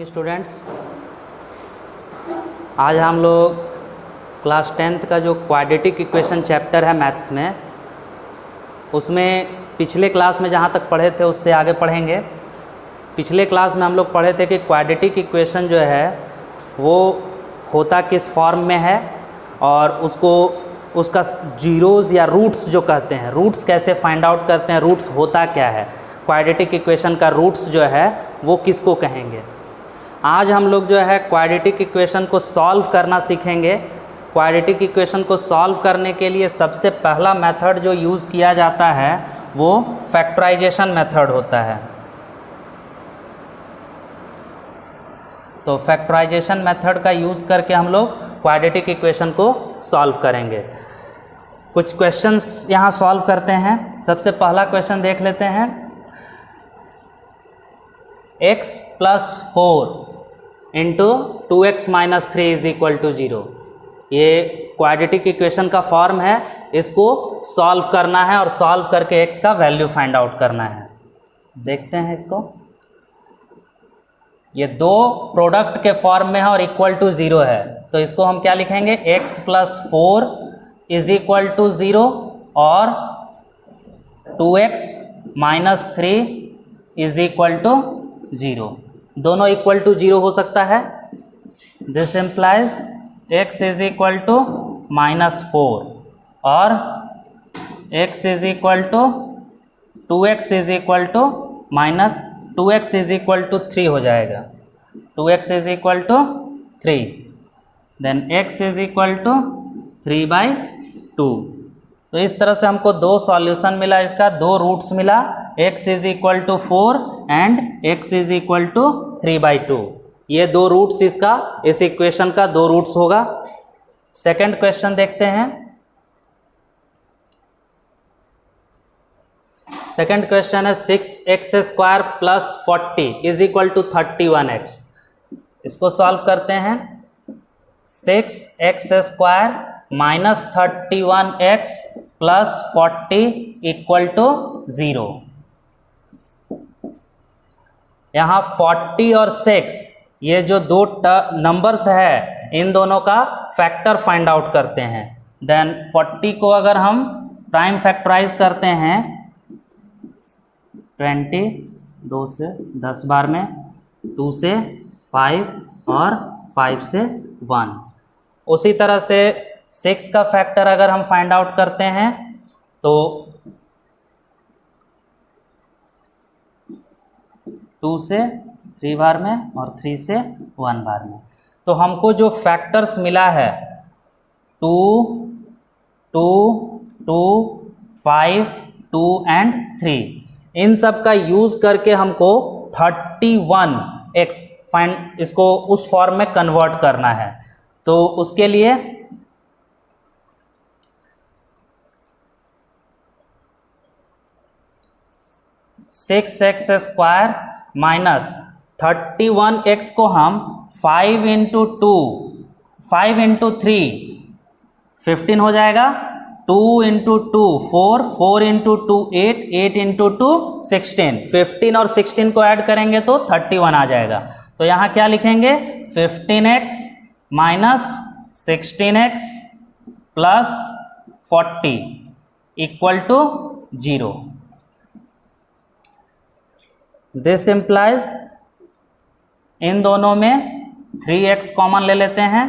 Students, आज हम लोग क्लास 10th का जो क्वाड्रेटिक इक्वेशन चैप्टर है मैथ्स में, उसमें पिछले क्लास में जहाँ तक पढ़े थे उससे आगे पढ़ेंगे। पिछले क्लास में हम लोग पढ़े थे कि क्वाड्रेटिक इक्वेशन जो है वो होता किस फॉर्म में है और उसका जीरोज़ या रूट्स जो कहते हैं, रूट्स कैसे फाइंड आउट करते हैं, रूट्स होता क्या है, क्वाड्रेटिक इक्वेशन का रूट्स जो है वो किसको कहेंगे। आज हम लोग जो है क्वाड्रेटिक इक्वेशन को सॉल्व करना सीखेंगे। क्वाड्रेटिक इक्वेशन को सॉल्व करने के लिए सबसे पहला मेथड जो यूज़ किया जाता है वो फैक्टराइजेशन मेथड होता है। तो फैक्टराइजेशन मेथड का यूज़ करके हम लोग क्वाड्रेटिक इक्वेशन को सॉल्व करेंगे। कुछ क्वेश्चंस यहाँ सॉल्व करते हैं। सबसे पहला क्वेश्चन देख लेते हैं। x + 4 into 2x - 3 = 0। ये क्वाड्रेटिक इक्वेशन का फॉर्म है, इसको सॉल्व करना है और सॉल्व करके x का वैल्यू फाइंड आउट करना है। देखते हैं इसको। ये दो प्रोडक्ट के फॉर्म में है और =0 है, तो इसको हम क्या लिखेंगे, x + 4 = 0 और 2x - 3 = 0। दोनों =0 हो सकता है। दिस इम्प्लाइज x = -4 और x = 2x = 3 हो जाएगा। 2x = 3, then x = 3/2। तो इस तरह से हमको दो सॉल्यूशन मिला, इसका दो रूट्स मिला, x = 4 एंड x = 3/2। ये दो रूट्स इस इक्वेशन का दो रूट्स होगा। सेकंड क्वेश्चन देखते हैं। सेकंड क्वेश्चन है 6x² + 40 = 31x। इसको सॉल्व करते हैं। 6x² - 31x + 40 = 0। यहाँ 40 और 6 ये जो दो नंबर्स है, इन दोनों का फैक्टर फाइंड आउट करते हैं। देन 40 को अगर हम प्राइम फैक्टराइज करते हैं 20, 2 से 10 बार में, 2 से 5 और 5 से 1। उसी तरह से 6 का फैक्टर अगर हम फाइंड आउट करते हैं तो 2 से 3 बार में और 3 से 1 बार में। तो हमको जो फैक्टर्स मिला है 2, 2, 2, 5, 2 एंड 3, इन सब का यूज़ करके हमको 31x फाइंड, इसको उस फॉर्म में कन्वर्ट करना है। तो उसके लिए 6x² - 31x को हम 5 × 2, 5 × 3 15 हो जाएगा, 2 × 2 4, 4 × 2 8, 8 × 2 16। 15 और 16 को ऐड करेंगे तो 31 आ जाएगा। तो यहाँ क्या लिखेंगे, 15x - 16x + 40 = 0। दिस इम्प्लाइज, इन दोनों में 3x कॉमन ले लेते हैं,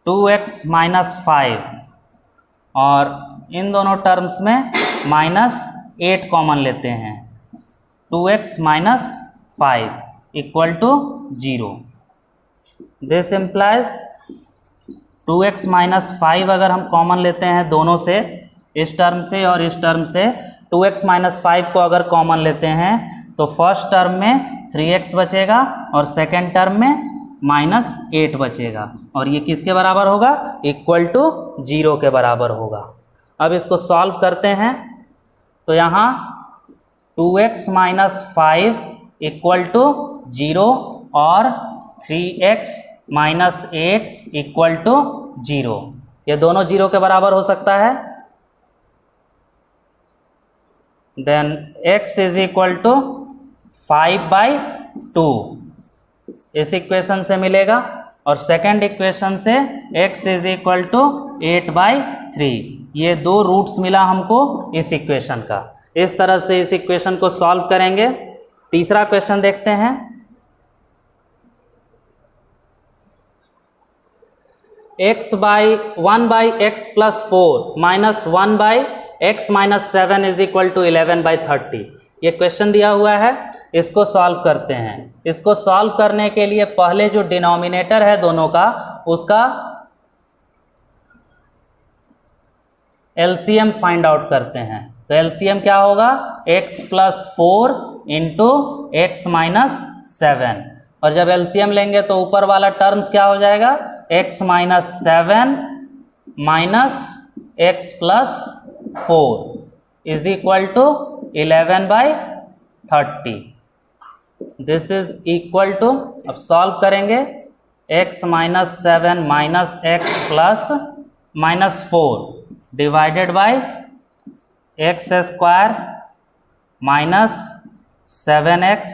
2x - 5 और इन दोनों टर्म्स में -8 कॉमन लेते हैं, 2x - 5 = 0। दिस इम्प्लाइज 2x - 5 अगर हम कॉमन लेते हैं दोनों से, इस टर्म से और इस टर्म से, 2x - 5 को अगर कॉमन लेते हैं तो फर्स्ट टर्म में 3x बचेगा और सेकेंड टर्म में -8 बचेगा, और ये किसके बराबर होगा, =0 के बराबर होगा। अब इसको सॉल्व करते हैं। तो यहाँ 2x - 5 = 0 और 3x - 8 = 0। ये दोनों 0 के बराबर हो सकता है। देन x = 5/2 इस इक्वेशन से मिलेगा, और सेकंड इक्वेशन से x इज इक्वल टू 8/3। ये दो रूट्स मिला हमको इस इक्वेशन का। इस तरह से इस इक्वेशन को सॉल्व करेंगे। तीसरा क्वेश्चन देखते हैं। One by x plus 4 minus 1/x minus 7 is equal to 11/30। ये क्वेश्चन दिया हुआ है, इसको सॉल्व करते हैं। इसको सॉल्व करने के लिए पहले जो डिनोमिनेटर है दोनों का, उसका एलसीएम फाइंड आउट करते हैं। तो एलसीएम क्या होगा? x plus 4 into x minus 7। और जब एलसीएम लेंगे तो ऊपर वाला टर्म्स क्या हो जाएगा? x minus 7 minus x plus 4 is equal to 11/30। This is equal to, अब सॉल्व करेंगे, x minus 7 minus x plus minus 4 divided by x square minus 7x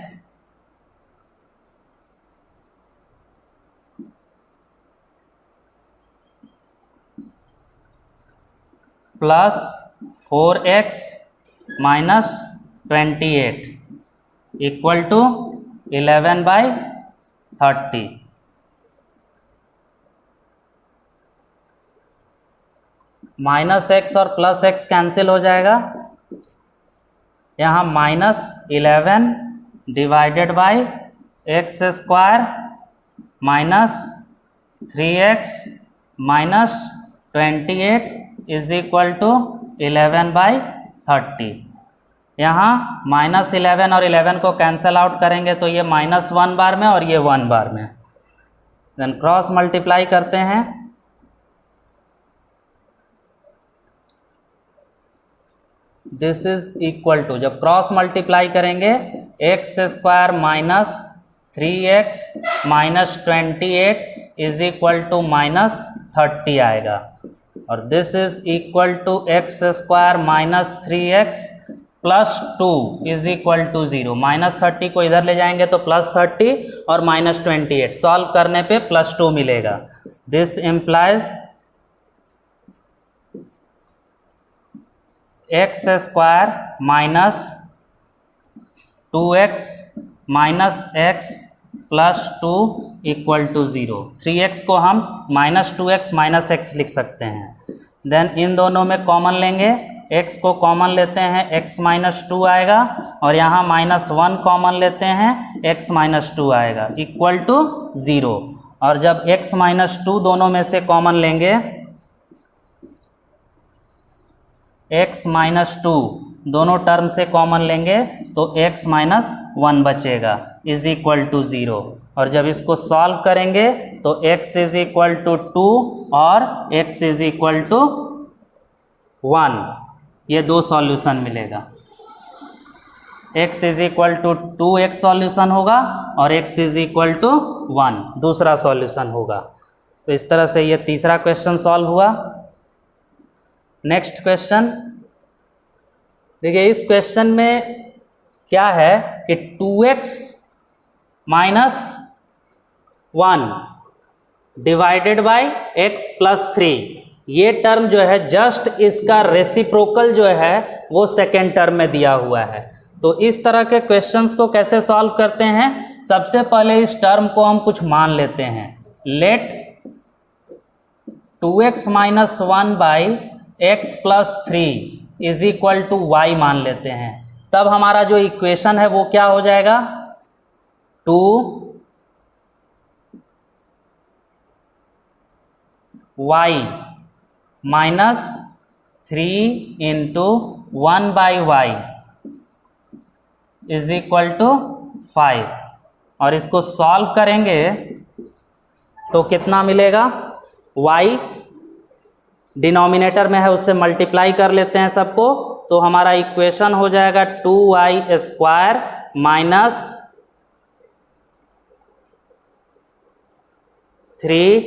plus 4x minus 28 equal to 11/30। Minus x और plus x cancel हो जाएगा। यहाँ minus 11 divided by x square minus 3x minus 28 is equal to 11/30। यहाँ minus 11 और 11 को cancel out करेंगे तो ये -1 बार में और ये 1 बार में। देन क्रॉस मल्टीप्लाई करते हैं। दिस इज इक्वल टू, जब क्रॉस मल्टीप्लाई करेंगे, x square minus 3x minus 28 is equal to minus 30 आएगा। और this is equal to x square minus 3x plus 2 is equal to 0। Minus 30 को इधर ले जाएंगे तो प्लस 30 और माइनस 28, सॉल्व करने पे प्लस 2 मिलेगा। This implies x square minus 2x minus x plus 2 equal to 0। 3x को हम माइनस 2x माइनस x लिख सकते हैं। देन इन दोनों में कॉमन लेंगे, x को कॉमन लेते हैं, x माइनस 2 आएगा, और यहाँ -1 कॉमन लेते हैं, x माइनस 2 आएगा इक्वल टू 0। और जब x माइनस 2 दोनों में से कॉमन लेंगे, x माइनस 2 दोनों टर्म से कॉमन लेंगे तो x माइनस 1 बचेगा इज इक्वल टू 0। और जब इसको सॉल्व करेंगे तो x इज इक्वल टू 2 और x इज इक्वल टू 1, ये दो सॉल्यूशन मिलेगा। x is equal to 2x solution होगा और x इज इक्वल टू 1 दूसरा सॉल्यूशन होगा। तो इस तरह से ये तीसरा क्वेश्चन सॉल्व हुआ। नेक्स्ट क्वेश्चन देखिए, इस क्वेश्चन में क्या है कि 2x minus 1 divided by x plus 3, ये टर्म जो है जस्ट इसका रेसिप्रोकल जो है वो सेकेंड टर्म में दिया हुआ है। तो इस तरह के क्वेश्चंस को कैसे सॉल्व करते हैं? सबसे पहले इस टर्म को हम कुछ मान लेते हैं। Let 2x minus 1 by x plus 3 is equal to y मान लेते हैं। तब हमारा जो इक्वेशन है वो क्या हो जाएगा? 2y minus 3 into 1 by y is equal to 5। और इसको सॉल्व करेंगे तो कितना मिलेगा? y डिनोमिनेटर में है उससे मल्टीप्लाई कर लेते हैं सबको, तो हमारा इक्वेशन हो जाएगा 2y square minus 3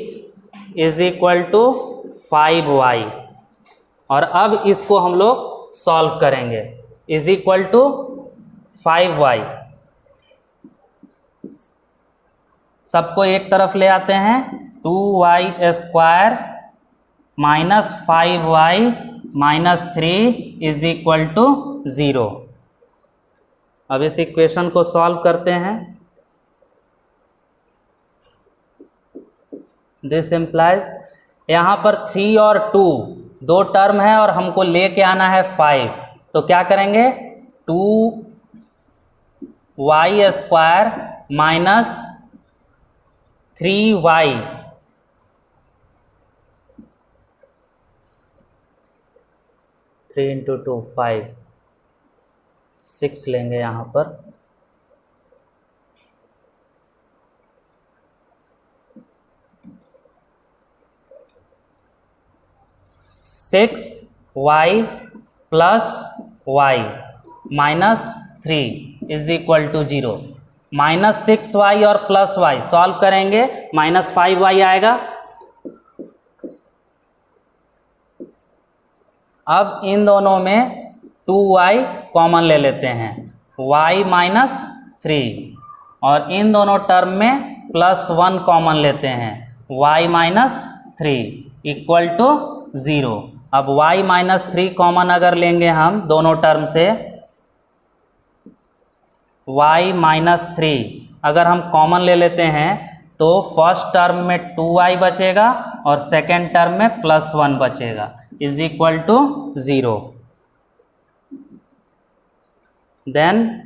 is equal to 5y। और अब इसको हम लोग सॉल्व करेंगे, इज इक्वल टू 5y। सबको एक तरफ ले आते हैं, 2y² minus 5y minus 3 is equal to 0। अब इस इक्वेशन को सॉल्व करते हैं। दिस इम्प्लाइज, यहाँ पर 3 और 2 दो टर्म है और हमको लेके आना है 5, तो क्या करेंगे, 2y² माइनस 3y, 3 × 2 5, 6 लेंगे यहाँ पर, 6y plus y minus 3 is equal to 0। Minus 6y और प्लस y सॉल्व करेंगे, माइनस 5y आएगा। अब इन दोनों में 2y कॉमन ले लेते हैं, y माइनस 3, और इन दोनों टर्म में प्लस 1 कॉमन लेते हैं, y माइनस 3 इक्वल टू 0। अब y माइनस 3 कॉमन अगर लेंगे हम दोनों टर्म से, y माइनस 3 अगर हम कॉमन ले लेते हैं तो फर्स्ट टर्म में 2y बचेगा और सेकेंड टर्म में प्लस 1 बचेगा, इज इक्वल टू 0। देन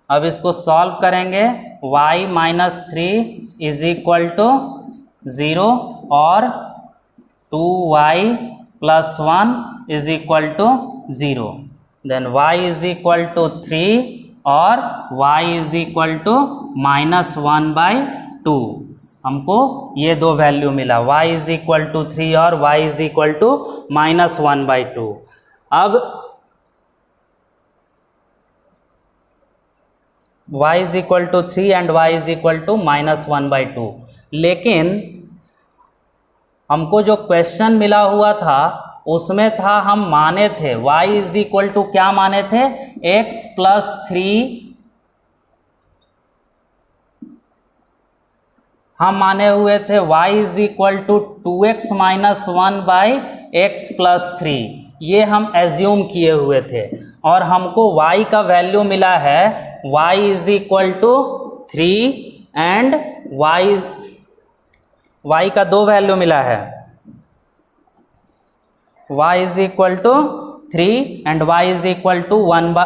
अब इसको सॉल्व करेंगे, y minus 3 is equal to 0 और 2y plus 1 is equal to 0। Then y is equal to 3 और y is equal to minus 1/2। हमको ये दो वैल्यू मिला, y इज इक्वल टू 3 और y is equal to minus 1/2। अब y is equal to 3 and y is equal to minus 1/2, लेकिन हमको जो क्वेश्चन मिला हुआ था उसमें था, हम माने थे y इज इक्वल टू क्या माने थे, x प्लस 3, हम माने हुए थे y is equal to 2x minus 1/x plus 3, ये हम एज्यूम किए हुए थे, और हमको y का वैल्यू मिला है y is equal to 3 and y का दो वैल्यू मिला है, y is equal to 3 and y is equal to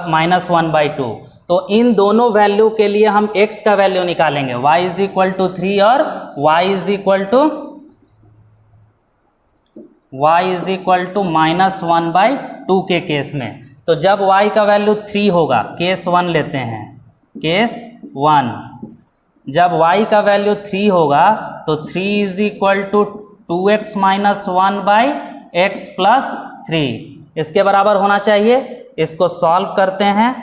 minus 1/2। तो इन दोनों वैल्यू के लिए हम x का वैल्यू निकालेंगे, y इज इक्वल टू 3 और y is equal to minus 1/2 के केस में। तो जब y का वैल्यू 3 होगा, केस 1 लेते हैं, केस 1, जब y का वैल्यू 3 होगा तो 3 is equal to 2x minus 1/x plus 3, इसके बराबर होना चाहिए। इसको सॉल्व करते हैं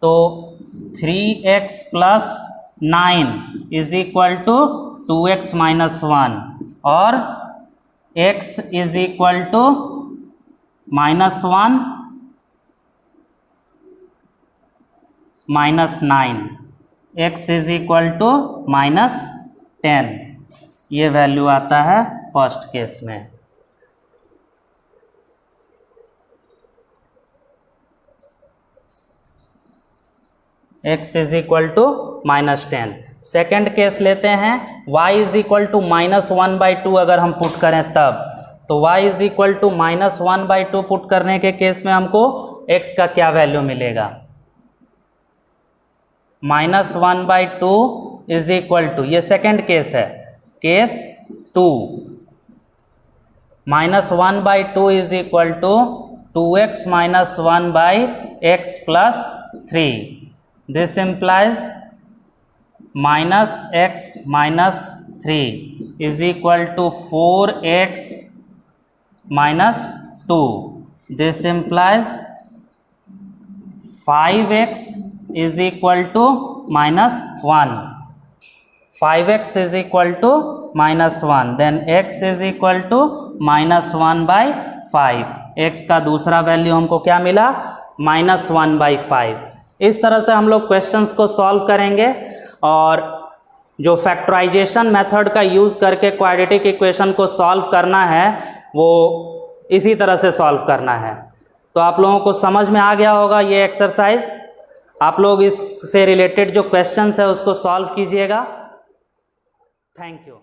तो 3x plus 9 is equal to 2x minus 1 और x is equal to minus 1 minus 9, x is equal to minus 10, ये वैल्यू आता है फर्स्ट केस में। x is equal to minus 10। Second case लेते हैं, y is equal to minus 1/2 अगर हम put करें तब, तो y is equal to minus 1/2 put करने के केस में हमको x का क्या वैल्यू मिलेगा, माइनस 1/2 इज इक्वल टू, ये सेकेंड केस है, case 2, minus 1/2 is equal to 2x minus 1/x plus 3। This implies minus x minus 3 is equal to 4x minus 2. This implies 5x is equal to minus 1. 5x is equal to minus 1. Then x is equal to minus 1/5. x का दूसरा value हमको क्या मिला, minus 1/5। इस तरह से हम लोग क्वेश्चंस को सॉल्व करेंगे और जो फैक्टराइजेशन मेथड का यूज़ करके क्वाड्रेटिक इक्वेशन को सॉल्व करना है वो इसी तरह से सॉल्व करना है। तो आप लोगों को समझ में आ गया होगा ये एक्सरसाइज। आप लोग इससे रिलेटेड जो क्वेश्चंस है उसको सॉल्व कीजिएगा। Thank you.